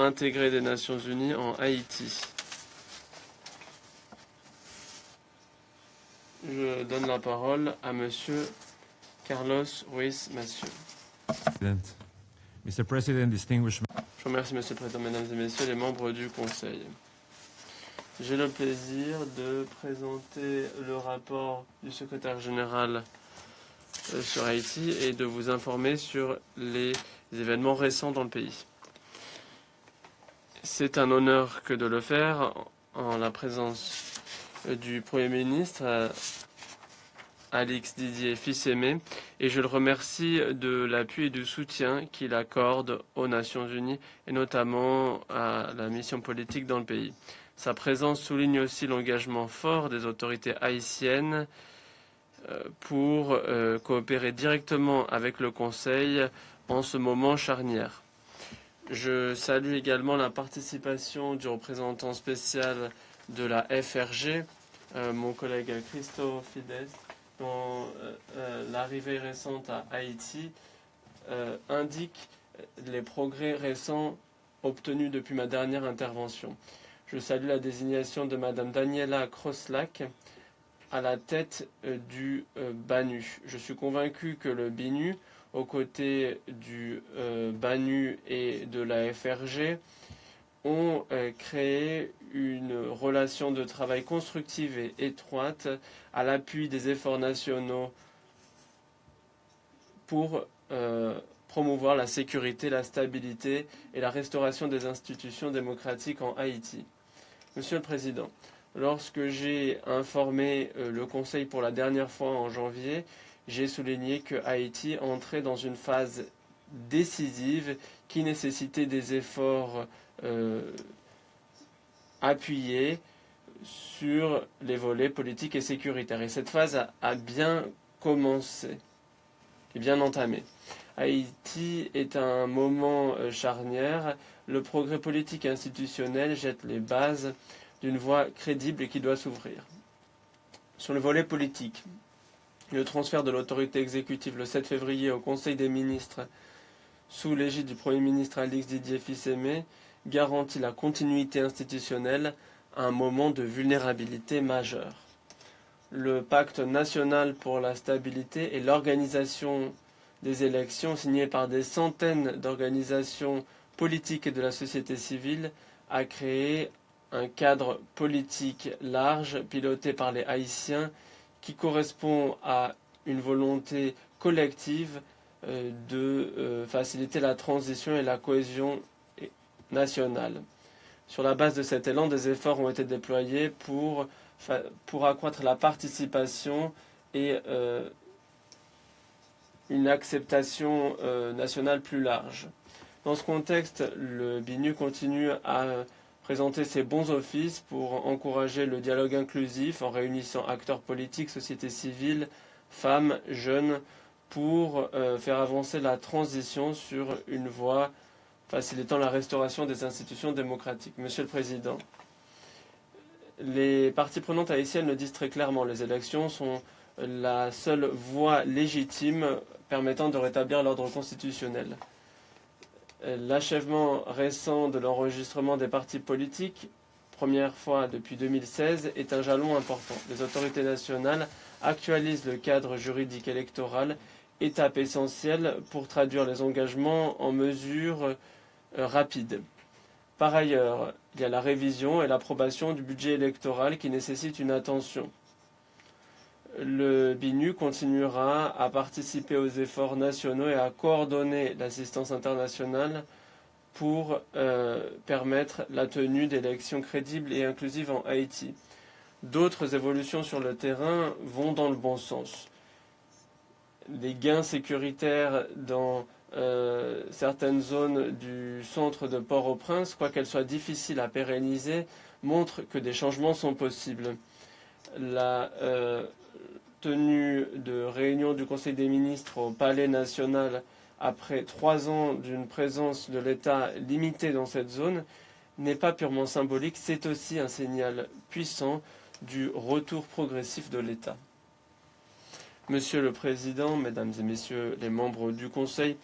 intégré des Nations Unies en Haïti. Je donne la parole à Monsieur Carlos Ruiz Massieu. Mr. President, distinguished... Je vous remercie, Monsieur le Président, Mesdames et Messieurs les membres du Conseil. J'ai le plaisir de présenter le rapport du secrétaire général sur Haïti et de vous informer sur les événements récents dans le pays. C'est un honneur que de le faire en la présence du Premier ministre Alix Didier Fils-Aimé, et je le remercie de l'appui et du soutien qu'il accorde aux Nations Unies et notamment à la mission politique dans le pays. Sa présence souligne aussi l'engagement fort des autorités haïtiennes pour coopérer directement avec le Conseil en ce moment charnière. Je salue également la participation du représentant spécial de la FRG, mon collègue Christo Fides, dont l'arrivée récente à Haïti indique les progrès récents obtenus depuis ma dernière intervention. Je salue la désignation de Madame Daniela Crosslack à la tête du BANU. Je suis convaincu que le BINU, aux côtés du BANU et de la FRG, ont créé une relation de travail constructive et étroite à l'appui des efforts nationaux pour promouvoir la sécurité, la stabilité et la restauration des institutions démocratiques en Haïti. Monsieur le Président, lorsque j'ai informé le Conseil pour la dernière fois en janvier, j'ai souligné que Haïti entrait dans une phase décisive qui nécessitait des efforts appuyés sur les volets politiques et sécuritaires. Et cette phase a bien commencé et bien entamé. Haïti est un moment charnière. Le progrès politique et institutionnel jette les bases d'une voie crédible et qui doit s'ouvrir. Sur le volet politique, le transfert de l'autorité exécutive le 7 février au Conseil des ministres sous l'égide du Premier ministre Alix Didier Fils-Aimé garantit la continuité institutionnelle à un moment de vulnérabilité majeure. Le pacte national pour la stabilité et l'organisation des élections signé par des centaines d'organisations politiques et de la société civile a créé un cadre politique large piloté par les Haïtiens qui correspond à une volonté collective de faciliter la transition et la cohésion nationale. Sur la base de cet élan, des efforts ont été déployés pour accroître la participation et une acceptation nationale plus large. Dans ce contexte, le BINU continue à présenter ses bons offices pour encourager le dialogue inclusif en réunissant acteurs politiques, société civile, femmes, jeunes, pour faire avancer la transition sur une voie facilitant la restauration des institutions démocratiques. Monsieur le Président, les parties prenantes haïtiennes le disent très clairement, les élections sont la seule voie légitime permettant de rétablir l'ordre constitutionnel. L'achèvement récent de l'enregistrement des partis politiques, première fois depuis 2016, est un jalon important. Les autorités nationales actualisent le cadre juridique électoral, étape essentielle pour traduire les engagements en mesures rapides. Par ailleurs, il y a la révision et l'approbation du budget électoral qui nécessite une attention. Le BINU continuera à participer aux efforts nationaux et à coordonner l'assistance internationale pour permettre la tenue d'élections crédibles et inclusives en Haïti. D'autres évolutions sur le terrain vont dans le bon sens. Les gains sécuritaires dans certaines zones du centre de Port-au-Prince, quoiqu'elles soient difficiles à pérenniser, montrent que des changements sont possibles. La tenue de réunion du Conseil des ministres au Palais national après 3 ans d'une présence de l'État limitée dans cette zone n'est pas purement symbolique, c'est aussi un signal puissant du retour progressif de l'État. Monsieur le Président, Mesdames et Messieurs les membres du Conseil,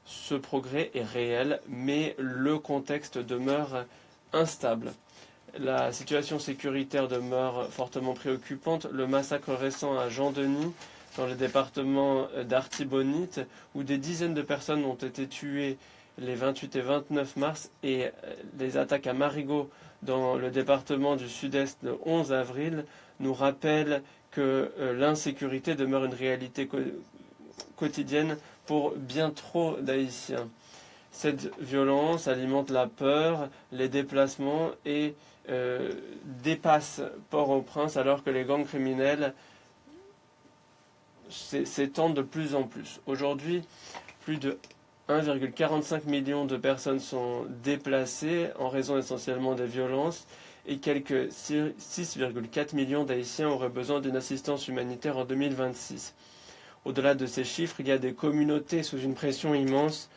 Ce progrès est réel, mais le contexte demeure instable. La situation sécuritaire demeure fortement préoccupante. Le massacre récent à Jean-Denis, dans le département d'Artibonite, où des dizaines de personnes ont été tuées les 28 et 29 mars, et les attaques à Marigot, dans le département du Sud-Est, le 11 avril, nous rappellent que l'insécurité demeure une réalité quotidienne pour bien trop d'Haïtiens. Cette violence alimente la peur, les déplacements et dépasse Port-au-Prince alors que les gangs criminels s'étendent de plus en plus. Aujourd'hui, plus de 1,45 million de personnes sont déplacées en raison essentiellement des violences et quelques 6,4 millions d'Haïtiens auraient besoin d'une assistance humanitaire en 2026. Au-delà de ces chiffres, il y a des communautés sous une pression immense.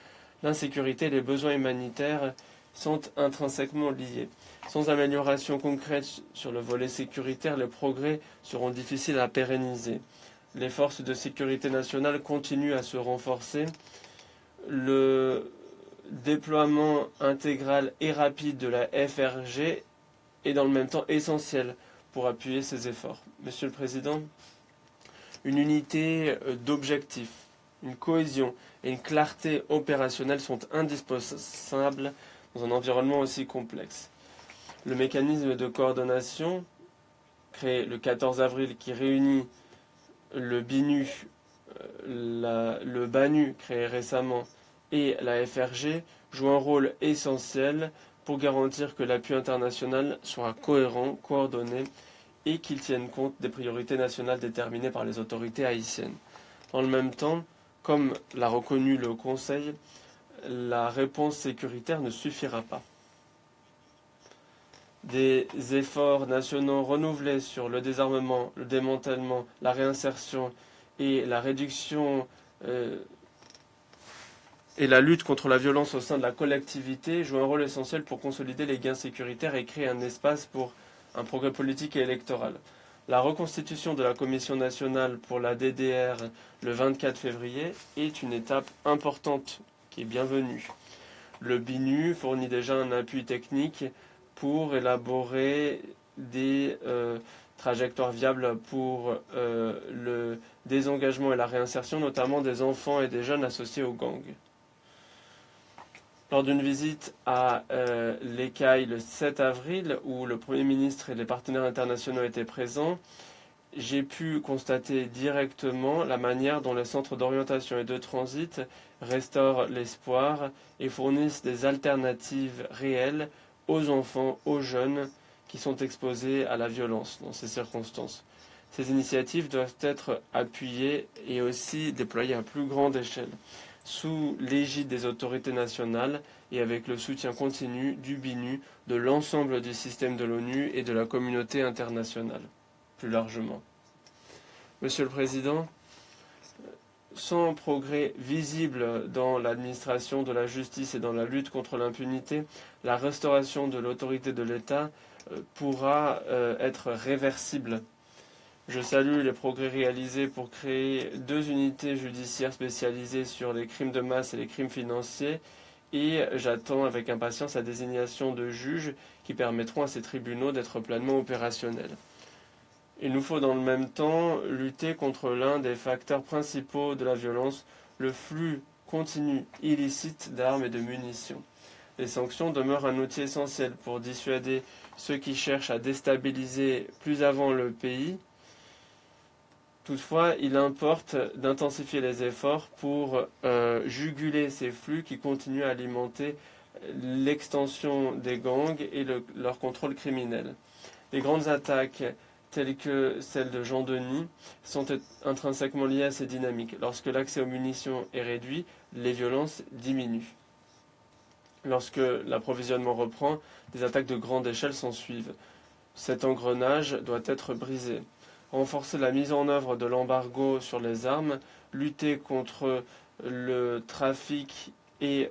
L'insécurité et les besoins humanitaires sont intrinsèquement liés. Sans amélioration concrète sur le volet sécuritaire, les progrès seront difficiles à pérenniser. Les forces de sécurité nationale continuent à se renforcer. Le déploiement intégral et rapide de la FRG est dans le même temps essentiel pour appuyer ces efforts. Monsieur le Président, une unité d'objectifs, une cohésion et une clarté opérationnelle sont indispensables dans un environnement aussi complexe. Le mécanisme de coordination, créé le 14 avril, qui réunit le BINU, le BANU, créé récemment, et la FRG, joue un rôle essentiel pour garantir que l'appui international soit cohérent, coordonné et qu'il tienne compte des priorités nationales déterminées par les autorités haïtiennes. Dans le même temps, comme l'a reconnu le Conseil, la réponse sécuritaire ne suffira pas. Des efforts nationaux renouvelés sur le désarmement, le démantèlement, la réinsertion et la réduction et la lutte contre la violence au sein de la collectivité jouent un rôle essentiel pour consolider les gains sécuritaires et créer un espace pour un progrès politique et électoral. La reconstitution de la Commission nationale pour la DDR le 24 février est une étape importante qui est bienvenue. Le BINU fournit déjà un appui technique pour élaborer des trajectoires viables pour le désengagement et la réinsertion, notamment des enfants et des jeunes associés aux gangs. Lors d'une visite à l'ECAI le 7 avril, où le Premier ministre et les partenaires internationaux étaient présents, j'ai pu constater directement la manière dont les centres d'orientation et de transit restaurent l'espoir et fournissent des alternatives réelles aux enfants, aux jeunes qui sont exposés à la violence dans ces circonstances. Ces initiatives doivent être appuyées et aussi déployées à plus grande échelle, sous l'égide des autorités nationales et avec le soutien continu du BINU, de l'ensemble du système de l'ONU et de la communauté internationale, plus largement. Monsieur le Président, sans progrès visible dans l'administration de la justice et dans la lutte contre l'impunité, la restauration de l'autorité de l'État pourra être réversible. Je salue les progrès réalisés pour créer 2 unités judiciaires spécialisées sur les crimes de masse et les crimes financiers et j'attends avec impatience la désignation de juges qui permettront à ces tribunaux d'être pleinement opérationnels. Il nous faut dans le même temps lutter contre l'un des facteurs principaux de la violence, le flux continu illicite d'armes et de munitions. Les sanctions demeurent un outil essentiel pour dissuader ceux qui cherchent à déstabiliser plus avant le pays. Toutefois, il importe d'intensifier les efforts pour juguler ces flux qui continuent à alimenter l'extension des gangs et leur contrôle criminel. Les grandes attaques telles que celle de Jean-Denis sont intrinsèquement liées à ces dynamiques. Lorsque l'accès aux munitions est réduit, les violences diminuent. Lorsque l'approvisionnement reprend, des attaques de grande échelle s'ensuivent. Cet engrenage doit être brisé. Renforcer la mise en œuvre de l'embargo sur les armes, lutter contre le trafic et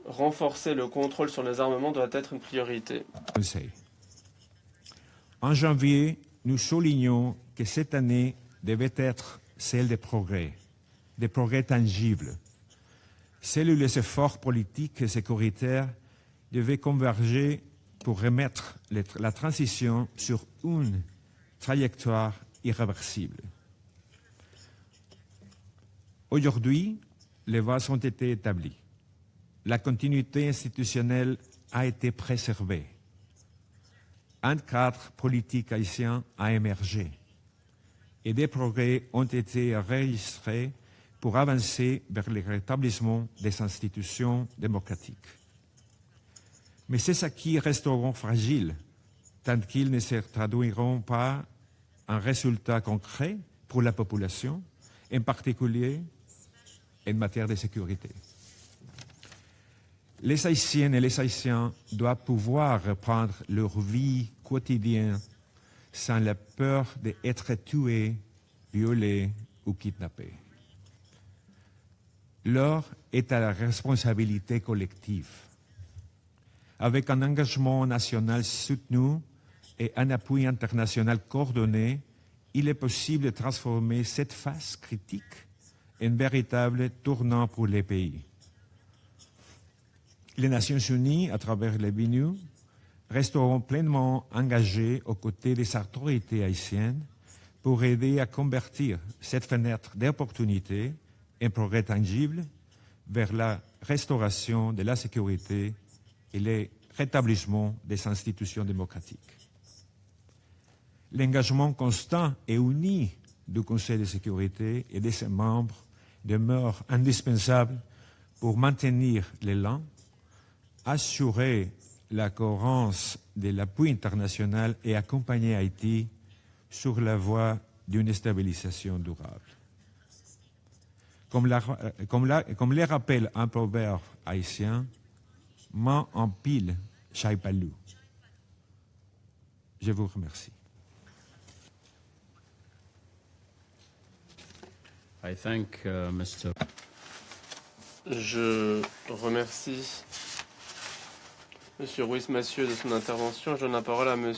renforcer le contrôle sur les armements doit être une priorité. En janvier, nous soulignons que cette année devait être celle des progrès tangibles. Seuls les efforts politiques et sécuritaires devaient converger pour remettre la transition sur une trajectoire irréversible. Aujourd'hui, les bases ont été établies. La continuité institutionnelle a été préservée. Un cadre politique haïtien a émergé et des progrès ont été enregistrés pour avancer vers le rétablissement des institutions démocratiques. Mais ces acquis resteront fragiles tant qu'ils ne se traduiront pas en résultats concrets pour la population, en particulier en matière de sécurité. Les Haïtiennes et les Haïtiens doivent pouvoir reprendre leur vie quotidienne sans la peur d'être tués, violés ou kidnappés. L'heure est à la responsabilité collective. Avec un engagement national soutenu et un appui international coordonné, il est possible de transformer cette phase critique en véritable tournant pour les pays. Les Nations Unies, à travers les BNU, resteront pleinement engagées aux côtés des autorités haïtiennes pour aider à convertir cette fenêtre d'opportunité en progrès tangible vers la restauration de la sécurité et le rétablissement des institutions démocratiques. L'engagement constant et uni du Conseil de sécurité et de ses membres demeure indispensable pour maintenir l'élan, assurer la cohérence de l'appui international et accompagner Haïti sur la voie d'une stabilisation durable. Comme le rappelle un proverbe haïtien, main en pile, chai palou. Je vous remercie. I thank Mr. Je remercie M. Ruiz Massieu de son intervention. Je donne la parole à M.